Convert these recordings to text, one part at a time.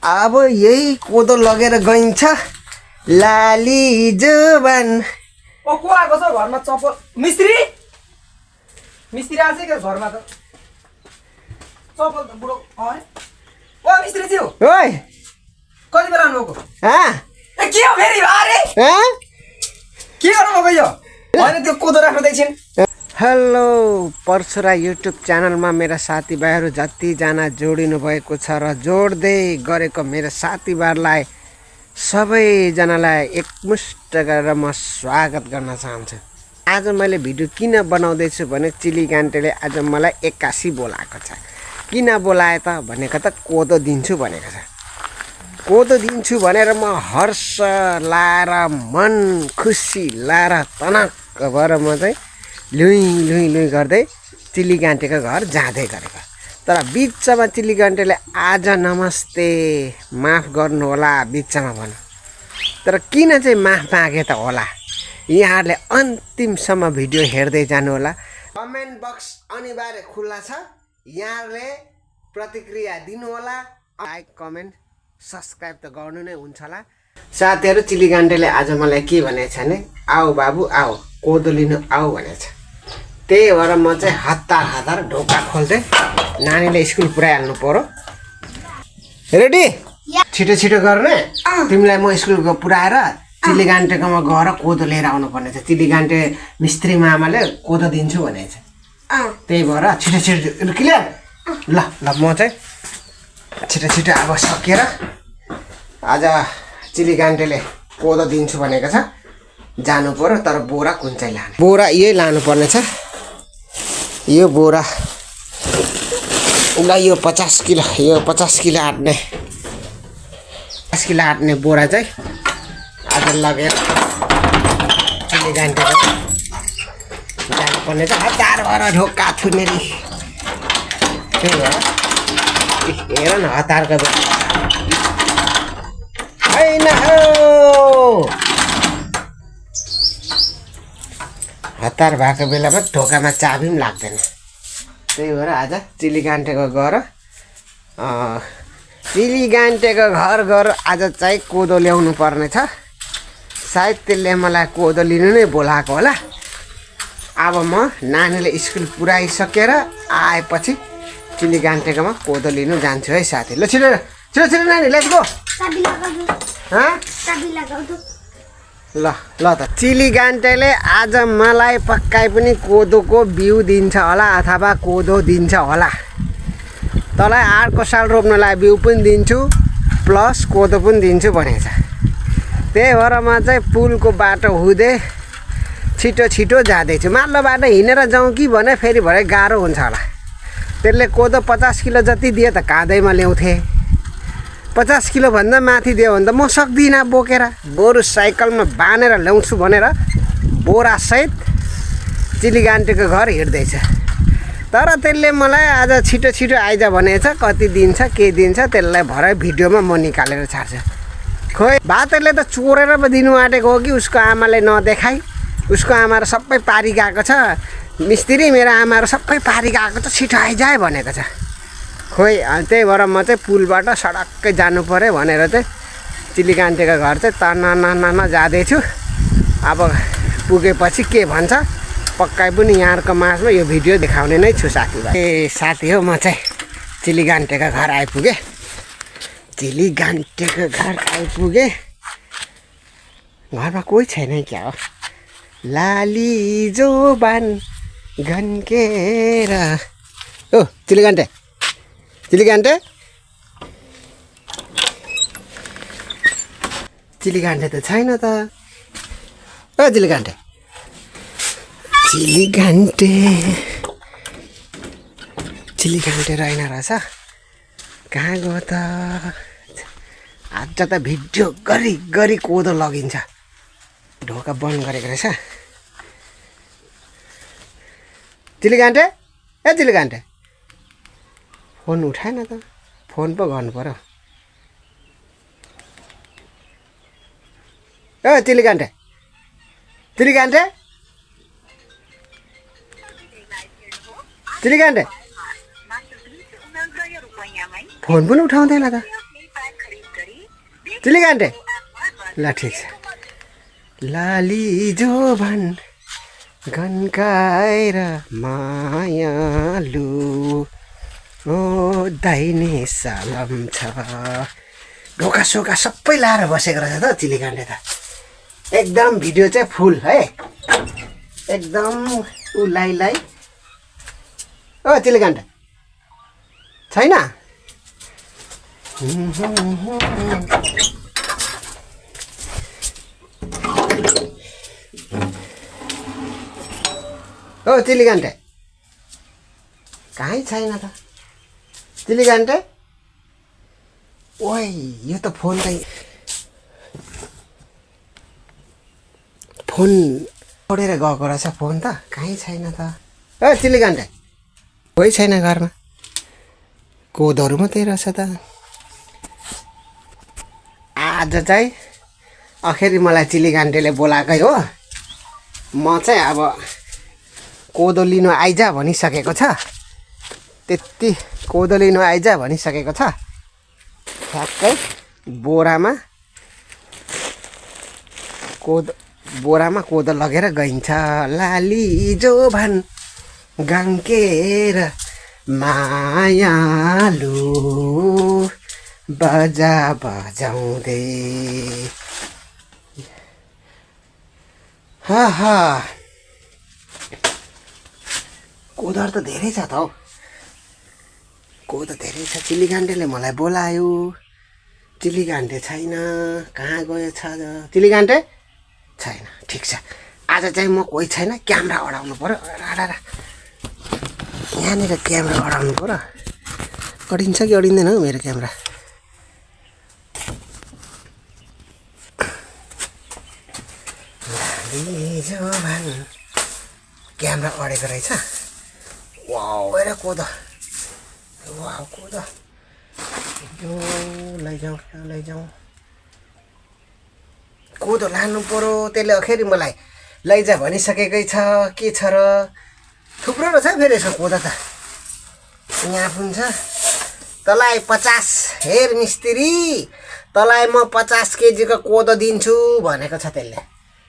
अब यही कोदो लगेर गइन्छ लाली जुबान। ओ को आएको छ घरमा चप्पल मिस्त्री मिस्त्री आछ के घरमा त चप्पल त बुढो अरे ओ मिस्त्री ज्यू ओइ कति बेला आउनुभएको ए के हो फेरि अरे के गर्नुभएको यो होइन त्यो कोदो राख्नु एकछिन। हेलो परशुरा युट्युब च्यानलमा मेरा साथीभाइहरू जतिजना जोडिनु भएको छ र जोड्दै गरेको मेरो साथीभाइहरूलाई सबैजनालाई एकमुष्ट गरेर म स्वागत गर्न चाहन्छु। आज मैले भिडियो किन बनाउँदैछु भने चिली गान्टेले आज मलाई 81 बोलाएको छ। किन बोलाए त भनेको त कोदो दिन्छु भनेको छ। कोदो दिन्छु भनेर म हर्ष लाएर मन खुसी लाएर तनक्क भएर म चाहिँ लुई गर्दै चिली गान्टेको घर जाँदै गरेको। तर बिचमा चिली गान्टेले आज नमस्ते माफ गर्नु होला बिचमा भन्नु। तर किन चाहिँ माफ मागे त होला यहाँहरूले अन्तिमसम्म भिडियो हेर्दै जानु होला। कमेन्ट बक्स अनिवार्य खुल्ला छ, यहाँहरूले प्रतिक्रिया दिनु होला। लाइक कमेन्ट सब्सक्राइब त गर्नु नै हुन्छ होला। साथीहरू चिली गान्टेले आज मलाई के भनेको छ भने आऊ बाबु आऊ कोदो लिनु आऊ भनेको छ। त्यही भएर म चाहिँ हतार ढोका खोल्दै नानीले स्कुल पुऱ्याइहाल्नु पर्यो। रेडी छिटो छिटो गर्ने। तिमीलाई म स्कुल पुऱ्याएर चिली गान्टेकोमा गएर कोदो लिएर आउनु पर्ने छ। चिली गान्टे मिस्त्री मामाले कोदो दिन्छु भनेको छ। त्यही भएर छिटो छिटो क्लियर। ल म चाहिँ छिटो अब सकेर आज चिली गान्टेले कोदो दिन्छु भनेको छ जानु पर्यो। तर बोरा कुन चाहिँ लाने? बोरा यही लानु पर्ने छ। यो बोरा ल यो 50 किलो आट्ने 50 किलो आट्ने बोरा चाहिँ आज लगेर चिली गान्टेको जानुपर्ने छ। हतार भएर ढोका थुनेरी। त्यही भएर हेर न हतारको होइन हतार भएको बेलामा ढोकामा चाबी पनि लाग्दैन। त्यही भएर आज चिली गान्टेको घर गएर आज चाहिँ कोदो ल्याउनु पर्ने छ। सायद त्यसले मलाई कोदो लिनु नै बोलाएको होला। अब म नानीले स्कुल पुऱ्याइसकेर आएपछि चिली गान्टेकोमा कोदो लिनु जान्छु है साथी। ल छिटो नानी लेट्स गो। ल त चिली गान्टेले आज मलाई पक्कै पनि कोदोको बिउ दिन्छ होला अथवा कोदो दिन्छ होला। तँलाई अर्को साल रोप्नलाई बिउ पनि दिन्छु प्लस कोदो पनि दिन्छु भनेको छ। त्यही भएर म चाहिँ पुलको बाटो हुँदै छिटो जाँदैछु। माथिल्लो बाटो हिँडेर जाउँ कि भने फेरि भरे गाह्रो हुन्छ होला। त्यसले कोदो 50 किलो जति दिए त काँधैमा ल्याउँथे। 50 किलोभन्दा माथि दियो भने त म सक्दिनँ बोकेर। बरु साइकलमा बाँधेर ल्याउँछु भनेर बोरासहित चिली गान्टेको घर हिँड्दैछ। तर त्यसले मलाई आज छिटो आइज भनेको छ। कति दिन्छ के दिन्छ त्यसलाई भरे भिडियोमा म निकालेर छाड्छु। खोइ भातले त चोरेर पो दिनु आँटेको हो कि उसको आमाले नदेखाइ। उसको आमाहरू सबै पारी गएको छ। मिस्त्री मेरो आमाहरू सबै पारी गएको छ, छिटो आइजाए भनेको छ। खोइ त्यही भएर म चाहिँ पुलबाट सडक्कै जानु पऱ्यो भनेर चाहिँ चिली गान्टेको घर चाहिँ तन जाँदैछु। अब पुगेपछि के भन्छ पक्कै पनि यहाँहरूको माझमा यो भिडियो देखाउने नै छु साथीभाइ। साथी हो म चाहिँ चिली गान्टेको घर आइपुगेँ। घरमा कोही छैन क्या हो। लाली जोबान घन्केर ओ चिली गान्टे त छैन त। ओ चिली गान्टे रहेन रहेछ। कहाँ गयो त? आज त भिडियो गरी कोदो लगिन्छ। ढोका बन्द गरेको रहेछ। चिली गान्टे फोन उठाएन त। फोन पो गर्नु पर्यो। ओ चिली गान्टे फोन पनि उठाउँदैन त। चिलीगान्टे ल ठिक छ लाली जोभन गन्काएर मायालु ओ दाहिने सालम छ ढोका सोका सबै लाएर बसेको रहेछ त चिलीगान्डे त एकदम भिडियो चाहिँ फुल है एकदम उ लाई ओ चिलीगान्डे छैन ओ चिलीगान्टे कहीँ छैन त चिलीगान्टे ओइ यो त फोन छोडेर गएको रहेछ फोन त कहीँ छैन त ओ चिलीगान्टे कोही छैन घरमा कोदोहरू मात्रै रहेछ त आज चाहिँ आखिरी मलाई चिलीगान्टेले बोलाएकै हो म चाहिँ अब कोदो लिनु आइजा भनिसकेको छ त्यति कोदो लिनु आइजा भनिसकेको छ ठ्याक्कै बोरामा कोदो लगेर गइन्छ लाली जोभन गङ्केर मायालु बजा बजाउँदै कोदोहरू त धेरै छ त हौ कोदो धेरै छ चिलीगान्टेले मलाई बोलायो चिलीगान्टे छैन कहाँ गयो छ चिलीगान्टे छैन ठिक छ आज चाहिँ म कोही छैन क्यामेरा अडाउनु पर्यो यहाँनिर क्यामेरा अडाउनु पर्यो अडिन्छ कि अडिँदैन हौ मेरो क्यामेरा क्यामेरा अडेको रहेछ वाउ हेर कोदो वाउ कोदो यो लैजाउँ कोदो लानु पर्यो त्यसले अखेरि मलाई लैजा भनिसकेकै छ के छ र थुप्रो रहेछ फेरि यसको कोदो त यहाँ पनि छ तँलाई 50 हेर मिस्त्री तँलाई म 50 केजीको कोदो दिन्छु भनेको छ त्यसले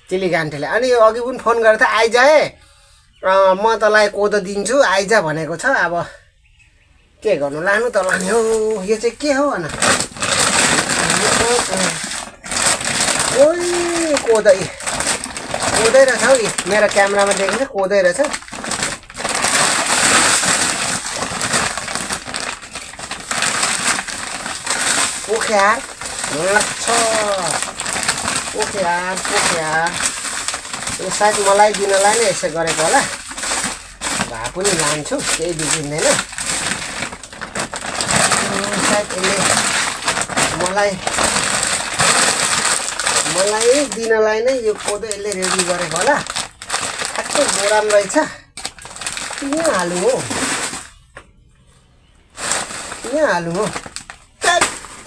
चिलीगान्टेले अनि यो अघि पनि फोन गरेर त आइज है म तँलाई कोदो दिन्छु आइज भनेको छ अब के गर्नु लानु त लाने हो यो चाहिँ के हो भन ओइ कोदै रहेछ हौ मेरो क्यामेरामा देखिन्छ कोदै रहेछ पोख्यार यो सायद मलाई दिनलाई नै यसो गरेको होला भए पनि लान्छु केही बिग्रिँदैन सायद यसले मलाई दिनलाई नै यो कोदो यसले रेडी गरेको होला ठ्याक्कै बोराम रहेछ किन हालौँ हो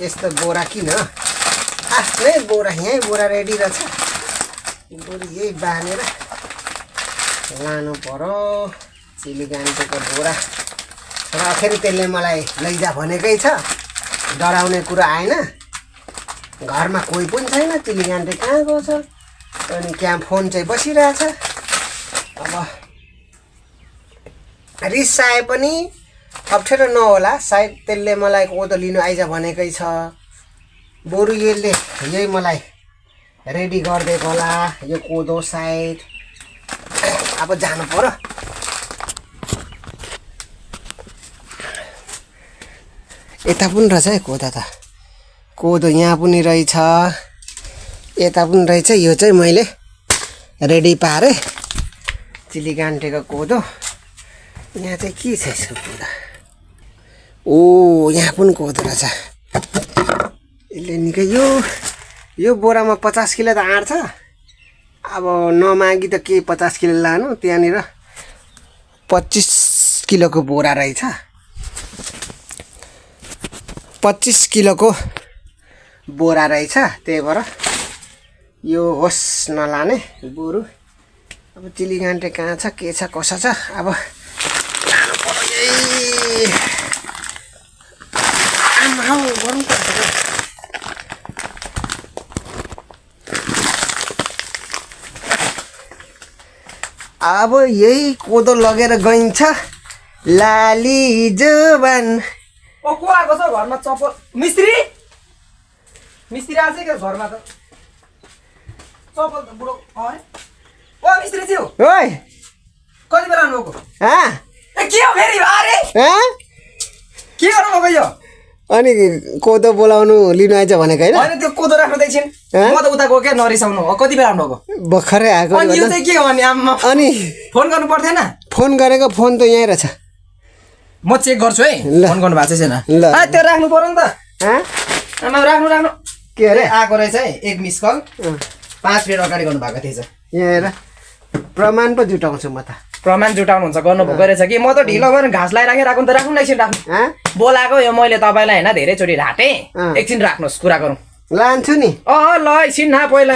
यस्तो बोरा किन आफ्नै बोरा यहीँ बोरा रेडी रहेछ बोरी यही बाँधेर लानु पर्यो चिलीगान्टेको बोरा र फेरि त्यसले मलाई लैजा भनेकै छ डराउने कुरा आएन घरमा कोही पनि छैन चिलीगान्टे कहाँ गएको छ अनि त्यहाँ फोन चाहिँ बसिरहेछ अब रिसाए पनि अप्ठ्यारो नहोला सायद त्यसले मलाई कोदो लिनु आइज भनेकै छ बरु यसले यही मलाई रेडी गरिदिएको होला यो कोदो सायद अब जानु पर्यो यता पनि रहेछ है कोदो यहाँ पनि रहेछ यता पनि रहेछ यो चाहिँ मैले रेडी पारेँ चिलीगान्टेको कोदो यहाँ चाहिँ के छ यसको कोदो ओ यहाँ पनि कोदो रहेछ यसले निकै यो बोरामा 50 किलो त आँट्छ अब नमागी त के 50 किलो लानु त्यहाँनिर 25 किलोको बोरा रहेछ 25 किलोको बोरा रहेछ त्यही भएर यो होस् नलाने बरु अब चिलीगान्टे कहाँ छ के छ कसो छ अब लानु पर्यो अब यही कोदो लगेर गइन्छ लाली जुबान। ओ को आएको छ घरमा चप्पल मिस्त्री आएछ क्या घरमा त चप्पल त बुढो अरे ओ मिस्त्री ज्यू ओइ कति बेला आउनुभएको हाँ ए के हो फेरि अरे हाँ के गर्नुभएको यो अनि कोदो बोलाउनु लिनु आइज भनेको होइन होइन त्यो कोदो राख्नु एकछिन हाँ? म त उता गएको क्या नरिसाउनु हो कति बेला आउनुभएको भर्खरै आएको अनि यो चाहिँ के हो अनि आम्मा अनि फोन गर्नु पर्थेन फोन गरेको फोन त यहीँ रहेछ म चेक गर्छु है ल। फोन गर्नु भएको छैन ल। त्यो राख्नु पर्यो नि त हाँ आमा राख्नु के अरे आएको रहेछ है एक मिस कल अँ, 5 मिनट अगाडि गर्नु भएको थिएछ यहाँ हेर प्रमाण पो जुटाउँछु म त प्रमाण जुटाउनुहुन्छ गर्नुभएको रहेछ कि म त ढिलो भएर घाँस लगाइराखेँ राख्नु त राख्नु एकछिन राख्नु हाँ बोलाएको यो मैले तपाईँलाई होइन धेरैचोटि ढाँटेँ अँ। एकछिन राख्नुहोस् कुरा गरौँ लान्छु नि ल एकछिन न पहिला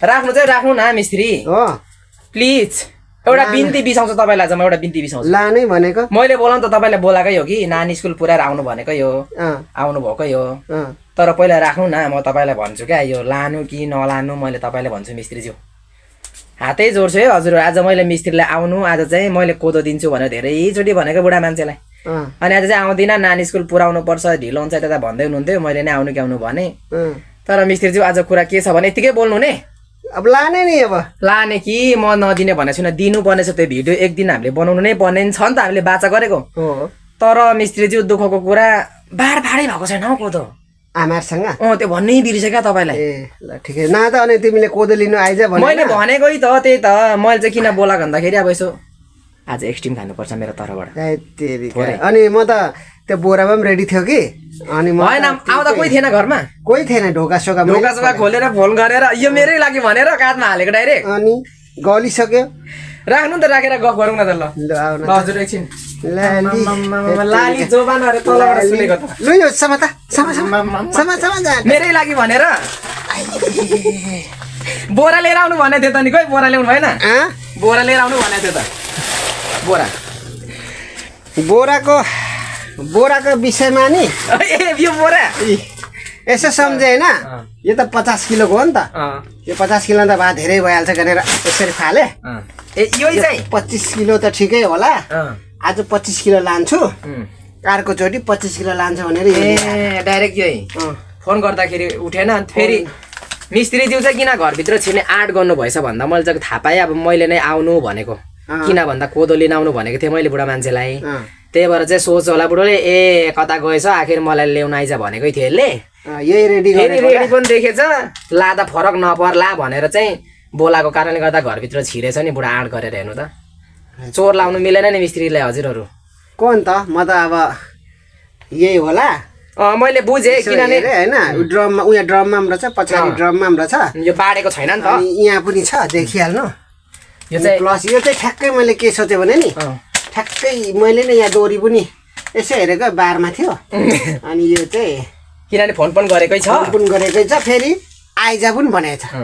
राख्नु चाहिँ राख्नु न मिस्त्री हो प्लिज एउटा बिन्ती बिसाउँछु तपाईँलाई चाहिँ म एउटा बिन्ती बिसाउँछु लानै भनेको मैले बोलाउनु त तपाईँलाई बोलाएकै हो कि नानी स्कुल पुऱ्याएर आउनु भनेकै हो अँ आउनु भएकै हो अँ तर पहिला राख्नु न म तपाईँलाई भन्छु क्या यो लानु कि नलानु मैले तपाईँलाई भन्छु मिस्त्रीज्यू हातै जोड्छु है हजुर आज मैले मिस्त्रीलाई आउनु आज चाहिँ मैले कोदो दिन्छु भनेर धेरैचोटि भनेको बुढा मान्छेलाई अँ अनि आज चाहिँ आउँदिनँ नानी स्कुल पुऱ्याउनु पर्छ ढिलो हुन्छ त्यता भन्दै हुनुहुन्थ्यो मैले नै आउनु कि आउनु भने अँ तर मिस्त्रीज्यू आज कुरा के छ भने यतिकै बोल्नु ने अब लाने नि अब लाने कि म नदिने भनेको छुइनँ दिनुपर्ने छ त्यो भिडियो एक दिन हामीले बनाउनु नै पर्ने छ नि त हामीले बाचा गरेको हो तर मिस्त्रीज्यू दुःखको कुरा बार भाडै भएको छैन हौ कोदो आमाहरूसँग त्यो भन्नै बिर्सेँ क्या तपाईँलाई ए ल ठिकै न त अनि तिमीले कोदो लिनु आइज भने मैले भनेकै त त्यही त मैले चाहिँ किन बोलाएको भन्दाखेरि अब यसो आज एक्सट्रिम खानुपर्छ मेरो तर्फबाट अनि म त त्यो बोरामा पनि रेडी थियो कि अनि म होइन आउँदा कोही थिएन घरमा कोही थिएन ढोका सोका ढोका सोका खोलेर फोन गरेर यो मेरै लागि भनेर काँधमा हालेको डाइरेक्ट अनि गलिसक्यो राख्नु नि त राखेर गफ गरौँ न त ल ल आउन ल हजुर एकछिन लाली जोबान अरे तलबाट सुनेको त लु यो समाता समा जा मेरै लागि भनेर बोरा लिएर आउनु भनेको थियो त नि खोइ बोरा ल्याउनु भएन बोरा लिएर आउनु भनेको थियो त बोरा बोराको विषयमा नि ए यो बोरा यसो सम्झे होइन यो त 50 किलोको हो नि त यो 50 किलो त भए धेरै भइहाल्छ भनेर यसरी फाले ए यो चाहिँ 25 किलो त ठिकै होला आज 25 किलो लान्छु अर्को चोटि 25 किलो लान्छु भनेर ए डाइरेक्ट यही फोन गर्दाखेरि उठेन अनि फेरि मिस्त्रीज्यू चाहिँ किन घरभित्र छिर्ने आँट गर्नु भएछ भन्दा मैले चाहिँ थाहा पाएँ अब मैले नै आउनु भनेको किन भन्दा कोदो लिन आउनु भनेको थिएँ मैले बुढा मान्छेलाई त्यही भएर चाहिँ सोच होला बुढोले ए कता गएछ आखिर मलाई ल्याउन आइज भनेकै थियो यसले यही रेडी रेडी पनि देखेछ लाँदा फरक नपर्ला भनेर चाहिँ बोलाएको कारणले गर्दा घरभित्र छिरेछ नि बुढा आँट गरेर हेर्नु त चोर लाउनु मिलेन नि मिस्त्रीलाई हजुरहरू कोन त म त अब यही होला मैले बुझेँ किनभने होइन ड्रममा उयो ड्रममा पनि रहेछ पछाडि ड्रममा पनि रहेछ यो बाडेको छैन नि त अनि यहाँ पनि छ देखिहाल्नु यो चाहिँ प्लस यो चाहिँ ठ्याक्कै मैले के सोचेँ भने नि ठ्याक्कै मैले नै यहाँ डोरी पनि यसो हेरेको बारमा थियो अनि यो चाहिँ किनभने फोन पनि गरेकै छ पनि गरेकै छ फेरि आइज पनि भनेको छ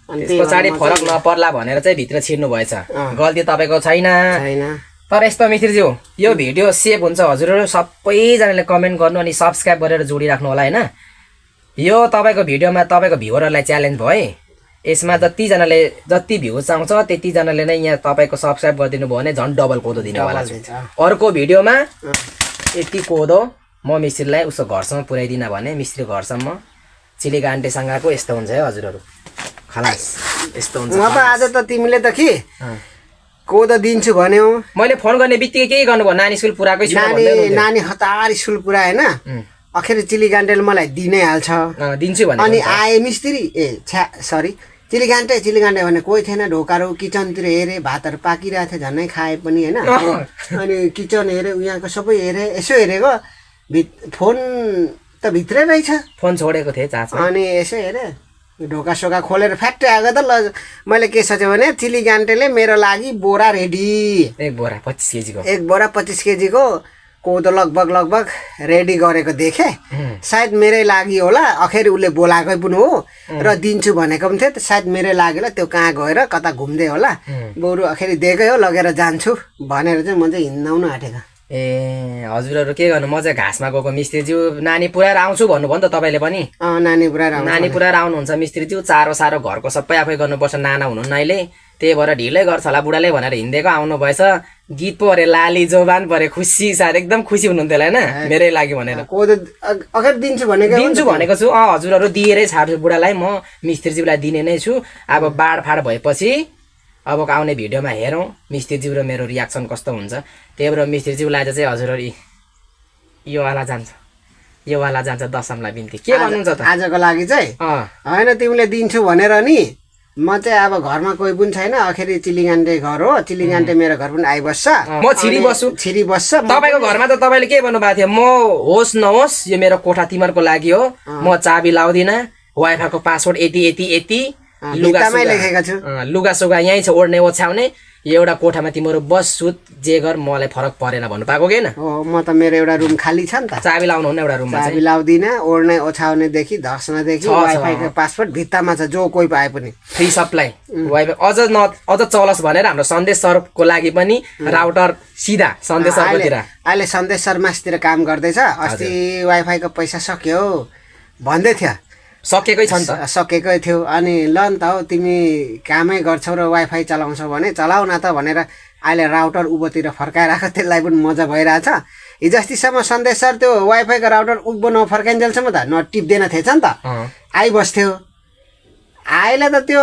अनि त्यस पछाडि फरक नपर्ला भनेर चाहिँ भित्र छिर्नु भएछ गल्ती तपाईँको छैन तर यस्तो मिस्त्रीज्यू यो भिडियो सेभ हुन्छ हजुरहरू सबैजनाले कमेन्ट गर्नु अनि सब्सक्राइब गरेर जोडिराख्नु होला होइन यो तपाईँको भिडियोमा तपाईँको भ्युवरहरूलाई च्यालेन्ज भयो है यसमा जति भ्युज आउँछ त्यतिजनाले नै यहाँ तपाईँको सब्सक्राइब गरिदिनु भयो भने झन् डबल कोदो दिनेवाला छु अर्को भिडियोमा यति कोदो म मिस्त्रीलाई उसको घरसम्म पुर्याइदिन भने मिस्त्री घरसम्म चिलीगान्टेसँगको यस्तो हुन्छ है हजुरहरू खलास यस्तो हुन्छ म त आज त तिमीले त के कोदो दिन्छु भन्यौ मैले फोन गर्ने बित्तिकै केही गर्नुभयो नानी स्कुल पुऱ्याएकै छु नानी हतार स्कुल पुऱ्याएन अखेर चिलीगान्टेले मलाई दिनै हाल्छ दिन्छु भने अनि आए मिस्त्री सरी चिलीगान्टे भने कोही थिएन ढोकारो किचनतिर हेरेँ भातहरू पाकिरहेको थियो झन्नै खाए पनि होइन अनि किचन हेरेँ यहाँको सबै हेरेँ यसो हेरेको फोन त भित्रै रहेछ फोन छोडेको थिएँ चाचा अनि यसो हेरेँ ढोका सोका खोलेर फ्याट्टै आएको त ल मैले के सोचेँ भने चिलीगान्टेले मेरो लागि बोरा रेडी एक बोरा 25 केजीको कोदो लगभग रेडी गरेको देखेँ सायद मेरै लागि होला अखेर उसले बोलाएकै पनि हो र दिन्छु भनेको पनि थियो सायद मेरै लागि होला त्यो कहाँ गएर कता घुम्दै होला बरु अखेर दिएकै हो लगेर जान्छु भनेर चाहिँ म चाहिँ हिँड्न आउनु आँटेको ए हजुरहरू के गर्नु, म चाहिँ घाँसमा गएको मिस्त्रीज्यू नानी पुऱ्याएर आउँछु भन्नुभयो नि त तपाईँले पनि। नानी पुऱ्याएर आउनुहुन्छ मिस्त्रीज्यू, चारो सारो घरको सबै आफै गर्नुपर्छ, नाना हुनुहुन्न अहिले, त्यही भएर ढिलै गर्छ होला बुढाले भनेर हिँडेको आउनु भएछ। गीत पो अरे लाली जोबान परे खुसी, सायद एकदम खुसी हुनुहुन्थ्यो होला होइन मेरै लागि भनेर। दिन्छु भनेको छु। हजुरहरू दिएरै छाड्छु बुढालाई, म मिस्त्रीज्यूलाई दिने नै छु। अब बाढफाड भएपछि अब आउने भिडियोमा हेरौँ मिस्त्रीज्यू र मेरो रियाक्सन कस्तो हुन्छ। त्यही भएर मिस्त्रीज्यूलाई चाहिँ हजुरहरू योवाला जान्छ दशमलाई बिन्ती के भन्नुहुन्छ त आजको लागि चाहिँ? होइन तिमीले दिन्छु भनेर नि म चाहिँ अब घरमा कोही पनि छैन, अखेरी चिलिगान्टे घर हो, चिलिगान्टे मेरो घर पनि आइबस्छ, म छिरी बस्छ। तपाईँको घरमा त तपाईँले के भन्नुभएको थियो, म होस् नहोस् यो मेरो कोठा तिमीहरूको लागि हो, म चाबी लाउँदिनँ, वाइफाईको पासवर्ड यति लुगा सुगा यहीँ छ ओढ्ने ओछ्याउने, एउटा कोठामा तिमीहरू बस सुत जे गर मलाई फरक परेन भन्नु पाएको कि म त मेरो एउटा रुम खाली छ नि त, चाबी लाउनु हुन्न एउटा रुममा, चाबी लाउँदिन, ओढ्ने ओछ्याउनेदेखि धस्नदेखि वाइफाईको पासवर्ड भित्तामा छ, जो कोही पाए पनि फ्री सप्लाई वाइफाई अझ चलोस् भनेर हाम्रो सन्देश सरको लागि पनि राउटर सिधा सन्देश सरकोतिर। अहिले सन्देश सर मासतिर काम गर्दैछ, अस्ति वाइफाईको पैसा सक्यो भन्दै थियो, सकेकै छ नि त, सकेकै थियो। अनि ल नि त हो तिमी कामै गर्छौ र वाइफाई चलाउँछौ भने चलाउ न त भनेर अहिले राउटर उँभोतिर फर्काइराख, त्यसलाई पनि मजा भइरहेछ। हिजो अस्तिसम्म सन्देश सर त्यो वाइफाईको राउटर उँभो नफर्काइन्जेलसम्म त नटिप्दैन थिएछ नि त, आइबस्थ्यो। अहिले त त्यो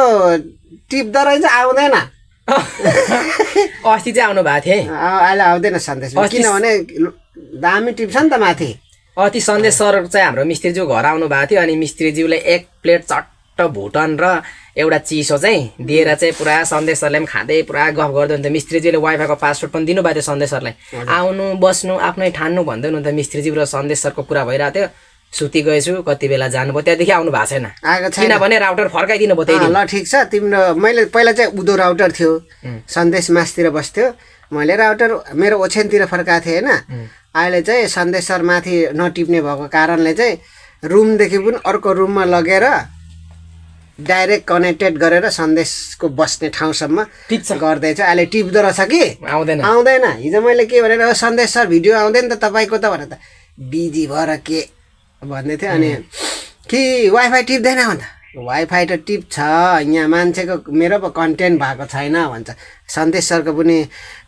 टिप्दो रहेछ आउँदैन, अस्ति चाहिँ आउनु भएको थियो, अहिले आउँदैन सन्देश, किनभने दामी टिप्छ नि त माथि। अति सन्देश सर चाहिँ हाम्रो मिस्त्रीज्यू घर आउनु भएको थियो, अनि मिस्त्रीज्यूले एक प्लेट चट्ट भुटन र एउटा चिसो चाहिँ दिएर चाहिँ पुरा सन्देश सरले पनि खाँदै पुरा गफ गर्दै हुन्थ्यो। मिस्त्रीज्यूले वाइफाईको पासवर्ड पनि दिनुभएको थियो सन्देश सरलाई, आउनु बस्नु आफ्नै ठान्नु भन्दै हुनुहुन्थ्यो। मिस्त्रीज्यू र सन्देश सरको कुरा भइरहेको थियो, सुति गएछु कति बेला जानुभयो, त्यहाँदेखि आउनु भएको छैन, किनभने राउटर फर्काइदिनु भयो त्यही। ल ठिक छ, तिम्रो मैले पहिला चाहिँ उदो राउटर थियो, सन्देश मासतिर बस्थ्यो, मैले राउटर मेरो ओछ्यानतिर फर्काएको थिएँ होइन। अहिले चाहिँ सन्देश सर माथि नटिप्ने भएको कारणले चाहिँ रुमदेखि पनि अर्को रुममा लगेर डाइरेक्ट कनेक्टेड गरेर सन्देशको बस्ने ठाउँसम्म गर्दैछ। अहिले टिप्दो रहेछ कि आउँदैन। हिजो मैले के भनेर सन्देश सर भिडियो आउँदैन त तपाईँको त भनेर त बिजी भएर के भन्दै थियो, अनि कि वाइफाई टिप्दैन भन्छ, वाइफाई त टिप्छ, यहाँ मान्छेको मेरो पो कन्टेन्ट भएको छैन भन्छ। सन्देश सरको पनि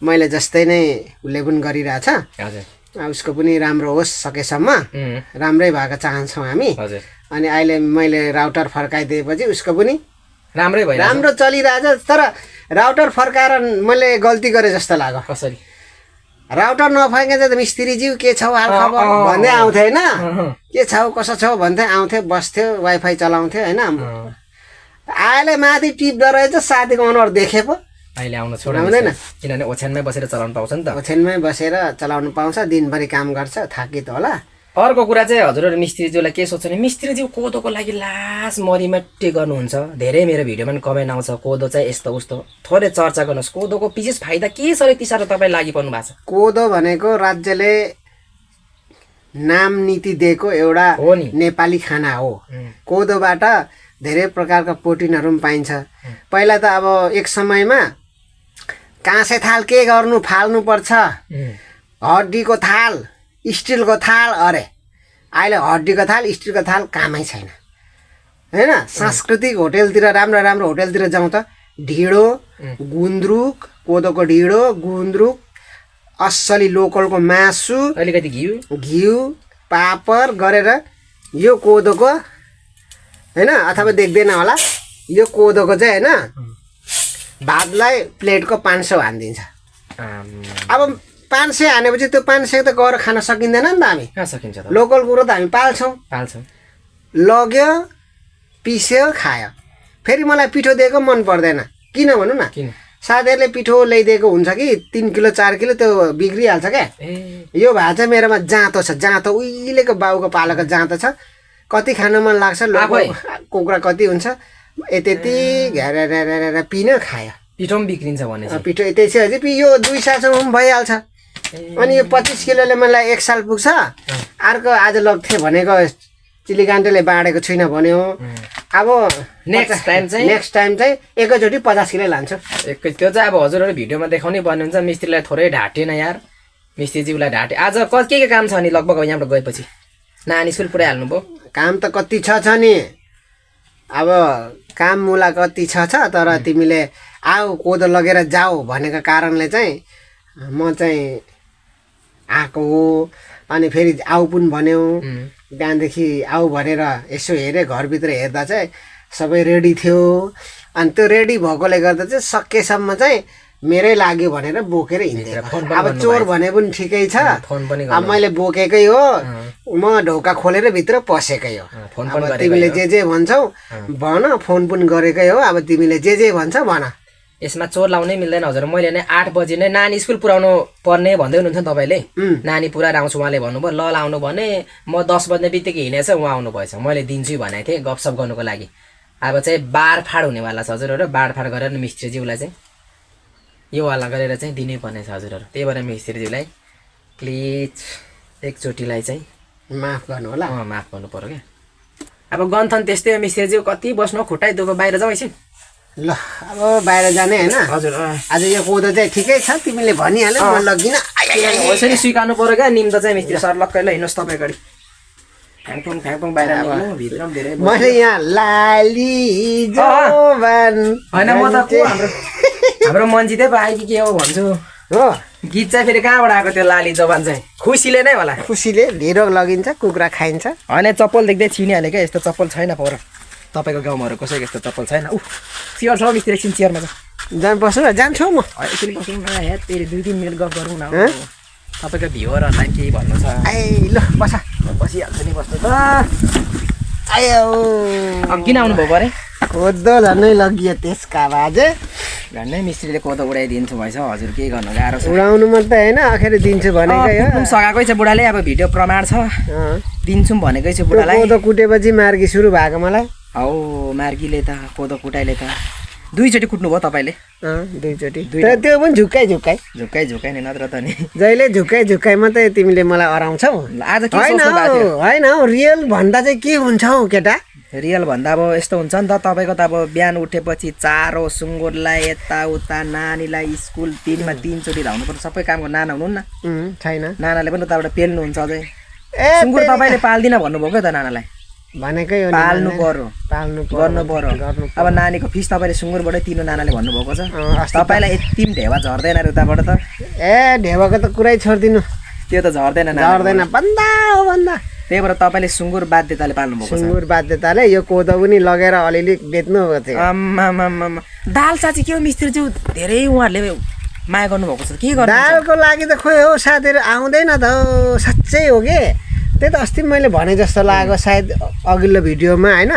मैले जस्तै नै उसले पनि गरिरहेछ, उसको पनि राम्रो होस्, सकेसम्म राम्रै भएको चाहन्छौँ हामी। अनि अहिले मैले राउटर फर्काइदिएपछि उसको पनि राम्रो चलिरहेछ। तर राउटर फर्काएर मैले गल्ती गरेँ जस्तो लाग्यो। कसरी? राउटर नफर्के चाहिँ मिस्त्रीज्यू के छौ हालखबर भन्दै आउँथ्यो होइन, के छौ कसो छौ भन्थ्यो, आउँथ्यो बस्थ्यो वाइफाई चलाउँथ्यो होइन। अहिले माथि टिप्दो रहेछ, साथीको अनुहार देखे पो अहिले आउन छोड्दैन, किनभने ओछ्यानमै बसेर चलाउनु पाउँछ नि त, ओछ्यानमै बसेर चलाउनु पाउँछ, दिनभरि काम गर्छ, थाकी त होला। अर्को कुरा चाहिँ हजुरहरू मिस्त्रीज्यूलाई के सोच्छ भने मिस्त्रीज्यू कोदोको लागि लास मरिमट्टी गर्नुहुन्छ, धेरै मेरो भिडियोमा पनि कमेन्ट आउँछ कोदो चाहिँ यस्तो उस्तो, थोरै चर्चा गर्नुहोस्, कोदोको विशेष फाइदा के छ र यति साह्रो तपाईँ लागि पर्नु भएको छ? कोदो भनेको राज्यले नाम नीति दिएको एउटा हो नि नेपाली खाना हो। कोदोबाट धेरै प्रकारका प्रोटिनहरू पनि पाइन्छ। पहिला त अब एक समयमा काँसे थाल के गर्नु फाल्नु पर्छ, हड्डीको थाल स्टिलको थाल, अरे अहिले हड्डीको थाल स्टिलको थाल कामै छैन होइन। सांस्कृतिक होटेलतिर राम्रो होटेलतिर जाउँ त ढिँडो गुन्द्रुक, कोदोको ढिँडो गुन्द्रुक, असली लोकलको मासु, अलिकति घिउ पापड गरेर यो कोदोको होइन, अथवा देख्दैन होला यो कोदोको चाहिँ होइन भातलाई प्लेटको 500 हानिदिन्छ। अब 500 हानेपछि त्यो 500 त गएर खान सकिँदैन नि त, हामी कहाँ सकिन्छ त, लोकल कुरो त हामी पाल्छौँ, लग्यो पिस्यो खायो। फेरि मलाई पिठो दिएको मन पर्दैन, किन भनौँ न, साथीहरूले पिठो ल्याइदिएको हुन्छ कि 3 किलो 4 किलो त्यो बिग्रिहाल्छ क्या। यो भात चाहिँ मेरोमा जाँतो छ, जाँतो उहिलेको बाउको पालेको जाँतो छ, कति खान मन लाग्छ, कुखुरा कति हुन्छ यति घेरेर पिन खायो, पिठो पनि बिग्रिन्छ भने पिठो त्यसै यो 2 सालसम्म पनि भइहाल्छ। अनि यो 25 किलोले मलाई 1 साल पुग्छ। अर्को आज लग्थे भनेको चिलिगान्टेले बाँडेको छुइनँ भन्यो, अब नेक्स्ट टाइम चाहिँ एकैचोटि 50 किलो लान्छु। त्यो चाहिँ अब हजुरहरू भिडियोमा देखाउनै पर्ने हुन्छ, मिस्त्रीलाई थोरै ढाँटेन यार, मिस्त्रीज्यूलाई ढाँटे आज के काम छ अनि लगभग यहाँबाट गएपछि नानी स्कुल पुऱ्याइहाल्नु भयो काम त कति छ नि अब काम मुला कति छ तर तिमीले आऊ कोदो लगेर जाऊ भनेको कारणले चाहिँ म चाहिँ आएको हो अनि फेरि आऊ पनि भन्यौ बिहानदेखि आऊ भनेर यसो हेरेँ घरभित्र हेर्दा चाहिँ सबै रेडी थियो अनि त्यो रेडी भएकोले गर्दा चाहिँ सकेसम्म चाहिँ मेरै लाग्यो भनेर बोकेर हिँडेको अब चोर भने पनि ठिकै छ अब मैले बोकेकै हो म ढोका खोलेर भित्र पसेकै हो अब तिमीले जे भन्छौ भन फोन पनि गरेकै हो अब तिमीले जे भन्छ भन यसमा चोर लाउनै मिल्दैन हजुर मैले नै 8 बजे नै नानी स्कुल पुऱ्याउनु पर्ने भन्दै हुनुहुन्छ तपाईँले नानी पुऱ्याएर आउँछु उहाँले भन्नुभयो ल आउनु भने म 10 बज्ने बित्तिकै हिँडेछ उहाँ आउनु भएछ मैले दिन्छु भनेको थिएँ गफसप गर्नुको लागि अब चाहिँ बारफाड हुनेवाला छ हजुरहरू बारफाड गरेर मिस्त्रीज्यूलाई चाहिँ यो वाला गरेर चाहिँ दिनै पर्ने छ हजुरहरू त्यही भएर मिस्त्रीज्यूलाई प्लिज एकचोटिलाई चाहिँ माफ गर्नु होला माफ गर्नु पर्यो क्या अब गन्थन त्यस्तै हो मिस्त्रीज्यू कति बस्नु खुट्टै दुःख बाहिर जाउँ एकछिन ल अब बाहिर जाने होइन हजुर आज यो कोदो चाहिँ ठिकै छ तिमीले भनिहाल्यौ म लगिन यसरी स्वीकार्नु पर्यो क्या निम्त चाहिँ मिस्त्री सर लक्कै ल हिँड्नुहोस् तपाईँ अगाडि फ्याङफ्याङ बाहिर भित्र पनि धेरै मैले यहाँ लाली जोबान होइन म त हाम्रो मन्जितै पाएँ कि के हो भन्छु हो गीत चाहिँ फेरि कहाँबाट आएको त्यो लाली जवान चाहिँ खुसीले नै होला खुसीले ढिँडो लगिन्छ कुखुरा खाइन्छ होइन चप्पल देख्दै छिनिहाल्यो क्या यस्तो चप्पल छैन पर तपाईँको गाउँमा कसैको यस्तो चप्पल छैन चियर छ मिस्त्री एकछिन चियरमा जान बस्नु न जान्छु म एकछिन बस्नु न हे फेरि 2-3 मिनट गफ गरौँ न तपाईँको भ्युवरहरूलाई केही भन्नु छ ल बस बसिहाल्छु नि बस्नु त आयो किन आउनुभयो परे कोदो झन्नै लगियो त्यसका आवाज झन्नै मिस्त्रीले कोदो उडाइदिन्छु भएछ हजुर के गर्नु गाह्रो छ उडाउनु मात्रै होइन आखिर दिन्छु भनेकै हो सघाएकै छ बुढाले अब भिडियो प्रमाण छ दिन्छौँ भनेकै छ बुढालाई कोदो कुटेपछि मार्गी सुरु भएको मलाई हौ मार्गीले त कोदो कुटाइले त 2 चोटि कुट्नु भयो तपाईँले 2 चोटि त्यो पनि झुक्काइ नि नत्र त नि जहिले झुक्काइ मात्रै तिमीले मलाई अराउँछौ आज के सोच्नु भएको थियो होइन हौ रियल भन्दा चाहिँ के हुन्छ हौ केटा रियल भन्दा अब यस्तो हुन्छ नि त तपाईँको त अब बिहान उठेपछि चारो सुँगुरलाई यताउता नानीलाई स्कुल 3मा 3 चोटि धाउनु पर्छ सबै कामको नाना हुनुहुन्न छैन नानाले पनि उताबाट पेल्नुहुन्छ अझै सुँगुर तपाईँले पाल्दिन भन्नुभयो क्या त नानालाई भनेकै हो पाल्नु पर्यो गर्नु पर्यो अब नानीको फिस तपाईँले सुँगुरबाटै तिर्नु नानाले भन्नुभएको छ तपाईँलाई यति पनि ढेवा झर्दैन रे उताबाट त ढेवाको त कुरै छोडिदिनु त्यो त झर्दैन भन्दा त्यही भएर तपाईँले सुँगुर बाध्यताले पाल्नुभएको छ सुँगुर बाध्यताले यो कोदो पनि लगेर अलिअलि बेच्नु थियो दाल चाची के हो मिस्त्रीज्यू धेरै उहाँहरूले माया गर्नुभएको छ के गर्नु दालको लागि त खोइ हो साथीहरू आउँदैन त साँच्चै हो के त्यही त अस्ति मैले भने जस्तो लाग्यो सायद अघिल्लो भिडियोमा होइन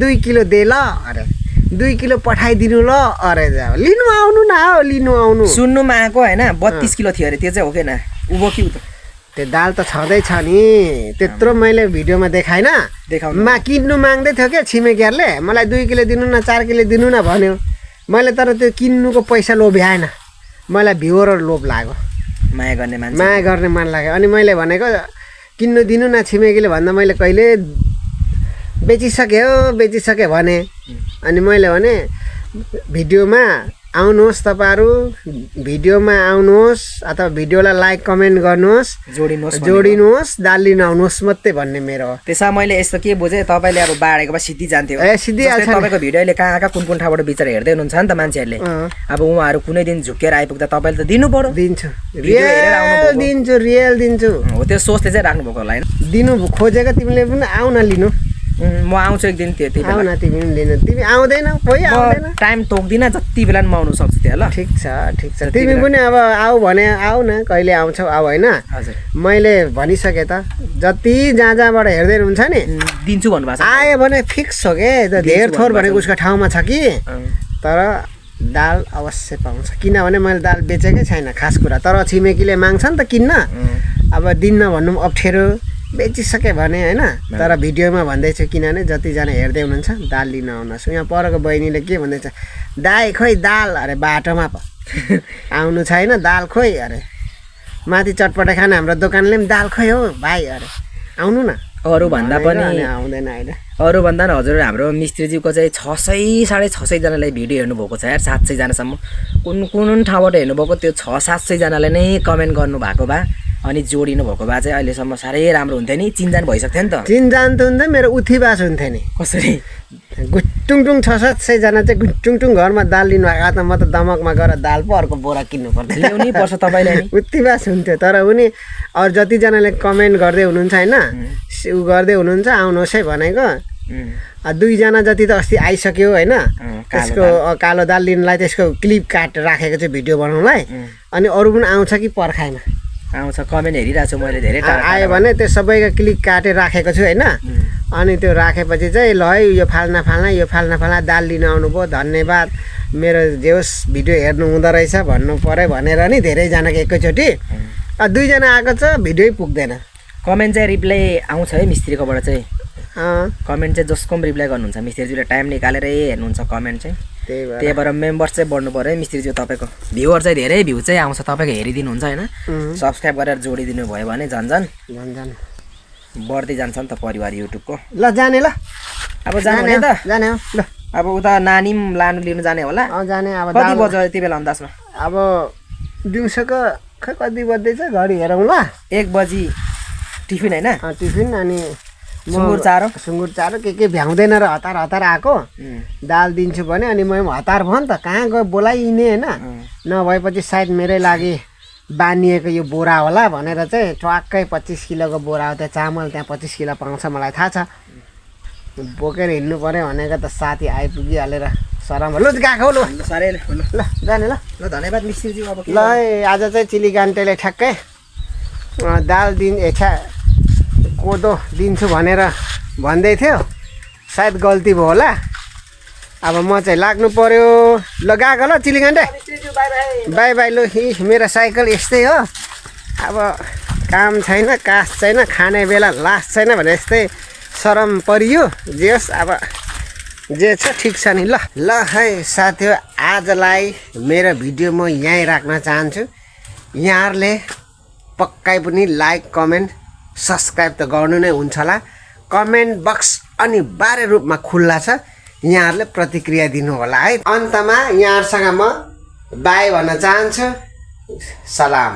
2 किलो दे ल अरे 2 किलो पठाइदिनु ल अरे लिनु आउनु न हो लिनु आउनु सुन्नुमा आएको होइन 32 किलो थियो अरे त्यो चाहिँ हो कि न उभो कि त त्यो दाल त छँदैछ नि त्यत्रो मैले भिडियोमा देखाइन किन्नु माग्दै थियो क्या छिमेकीहरूले मलाई 2 किलो दिनु न 4 किलो दिनु न भन्यो मैले तर त्यो किन्नुको पैसा लोभ्याएन मलाई भ्युवर लोभ लाग्यो माया गर्ने मन लाग्यो अनि मैले भनेको किन्नु दिनु न छिमेकीले भन्दा मैले कहिले बेचिसके भने अनि मैले भने भिडियोमा आउनुहोस् तपाईँहरू भिडियोमा आउनुहोस् अथवा भिडियोलाई लाइक कमेन्ट गर्नुहोस् जोडिनुहोस् दाल लिन आउनुहोस् मात्रै भन्ने मेरो हो त्यसमा मैले यस्तो के बुझेँ तपाईँले अब बाढेको भए सिधै जान्थ्यो सिधै तपाईँको भिडियोले कहाँ कुन ठाउँबाट बिचरा हेर्दै हुनुहुन्छ नि त मान्छेहरूले अब उहाँहरू कुनै दिन झुकेर आइपुग्दा तपाईँले त दिनु पर्यो दिन्छु रियल दिन्छु हो त्यो सोचले चाहिँ राख्नुभएको होला होइन दिनु खोजेको तिमीले पनि आउ न लिनु म आउँछु एक दिन त्यो आउ न तिमी पनि लिनु तिमी आउँदैन कोही आउँदैन टाइम तोक्दिनँ जति बेला म आउनु सक्छु त्यहाँ ल ठिक छ तिमी पनि अब आऊ भने आऊ न कहिले आउँछौ आऊ होइन हजुर मैले भनिसकेँ त जति जहाँबाट हेर्दै हुन्छ नि दिन्छु भन्नुभएको छ आयो भने फिक्स हो के धेर थोर भनेको उसको ठाउँमा छ कि तर दाल अवश्य पाउँछ किनभने मैले दाल बेचेकै छैन खास कुरा तर छिमेकीले माग्छ नि त किन्न अब दिन्न भन्नु अप्ठ्यारो बेचिसके भने होइन तर भिडियोमा भन्दैछु किनभने जतिजना हेर्दै हुनुहुन्छ दाल लिन आउनुहोस् यहाँ परको बहिनीले के भन्दैछ दाई खोइ दाल अरे बाटोमा आउनु छैन दाल खोइ अरे माथि चटपटे खाना हाम्रो दोकानले पनि दाल खोइ हो भाइ अरे आउनु न अरूभन्दा पनि आउँदैन अहिले अरूभन्दा पनि हजुर हाम्रो मिस्त्रीज्यूको चाहिँ 600 650 जनालाई भिडियो हेर्नुभएको छ यार 700 जनासम्म कुन कुन ठाउँबाट हेर्नुभएको त्यो 600 700 जनाले नै कमेन्ट गर्नुभएको भए अनि जोडिनु भएको भए चाहिँ अहिलेसम्म साह्रै राम्रो हुन्थ्यो नि चिनजान भइसक्थ्यो नि त चिनजान त हुन्थ्यो मेरो उठीबास हुन्थ्यो नि कसरी गुटुङटुङ 600-700 जना चाहिँ गुटुङटुङ घरमा दाल लिनु भएको त म त दमकमा गएर दाल पो अर्को बोरा किन्नु पर्दैन ल्याउनै पर्छ तपाईँलाई नि उठीबास हुन्थ्यो तर उनी अरू जतिजनाले कमेन्ट गर्दै हुनुहुन्छ होइन उ गर्दै हुनुहुन्छ आउनुहोस् है भनेको 2 जना जति त अस्ति आइसक्यो होइन त्यसको कालो दाल लिनलाई त्यसको क्लिप काट राखेको चाहिँ भिडियो बनाउनलाई अनि अरू पनि आउँछ कि पर्खाइमा आउँछ कमेन्ट हेरिरहेको छु मैले धेरै आयो भने त्यो सबैको क्लिक काटेर राखेको छु होइन अनि त्यो राखेपछि चाहिँ ल है यो फाल्ना दाल लिन आउनुभयो धन्यवाद मेरो जे होस् भिडियो हेर्नु हुँदो रहेछ भन्नु पर्यो भनेर नि धेरैजनाको एकैचोटि 2 जना आएको छ भिडियो पुग्दैन कमेन्ट चाहिँ रिप्लाई आउँछ है मिस्त्रीकोबाट चाहिँ कमेन्ट चाहिँ जसको पनि रिप्लाई गर्नुहुन्छ मिस्त्रीज्यूले टाइम निकालेरै हेर्नुहुन्छ कमेन्ट चाहिँ त्यही भएर मेम्बर्स चाहिँ बढ्नु पऱ्यो है मिस्त्रीज्यू तपाईँको भ्युवर चाहिँ धेरै भ्यू चाहिँ आउँछ तपाईँको हेरिदिनुहुन्छ होइन सब्सक्राइब गरेर जोडिदिनु भयो भने झन् बढ्दै जान्छ नि त परिवार युट्युबको ल जाने ल अब जाने त जाने हो ल अब उता नानी पनि लिनु जाने होला जाने अब कति बज्यो यति बेला अन्दाजमा अब दिउँसोको खै कति बज्दैछ घडी हेरौँ ल 1 बजी टिफिन होइन टिफिन अनि सुँगुर चारो के भ्याउँदैन र हतार आएको दाल दिन्छु भने अनि म हतार भयो नि त कहाँ गयो बोलाइने होइन नभएपछि सायद मेरै लागि बानिएको यो बोरा होला भनेर चाहिँ ट्वाक्कै 25 किलोको बोरा हो त्यहाँ चामल त्यहाँ 25 किलो पाउँछ मलाई थाहा छ बोकेर हिँड्नु पर्यो भनेको त साथी आइपुगिहालेर सरम ल गएको ल साह्रै ल जाने ल धन्यवाद मिस्त्रीज्यू अब ल आज चाहिँ चिलीगान्टेले ठ्याक्कै दाल कोदो दिन्छु भनेर भन्दै थियो सायद गल्ती भयो होला अब म चाहिँ लाग्नु पर्यो ल गएको ल चिलीगान्टे बाई बाई लु मेरो साइकल यस्तै हो अब काम छैन कास छैन खाने बेला लास छैन भने यस्तै शरम परियो जे होस् अब जे छ ठिक छ नि ल है साथी आजलाई मेरो भिडियो म यहीँ राख्न चाहन्छु यहाँहरूले पक्कै पनि लाइक कमेन्ट सब्सक्राइब त गर्नु नै हुन्छ होला कमेन्ट बक्स अनिवार्य रूपमा खुल्ला छ यहाँहरूले प्रतिक्रिया दिनु होला है अन्तमा यहाँहरूसँग म बाई भन्न चाहन्छु सलाम।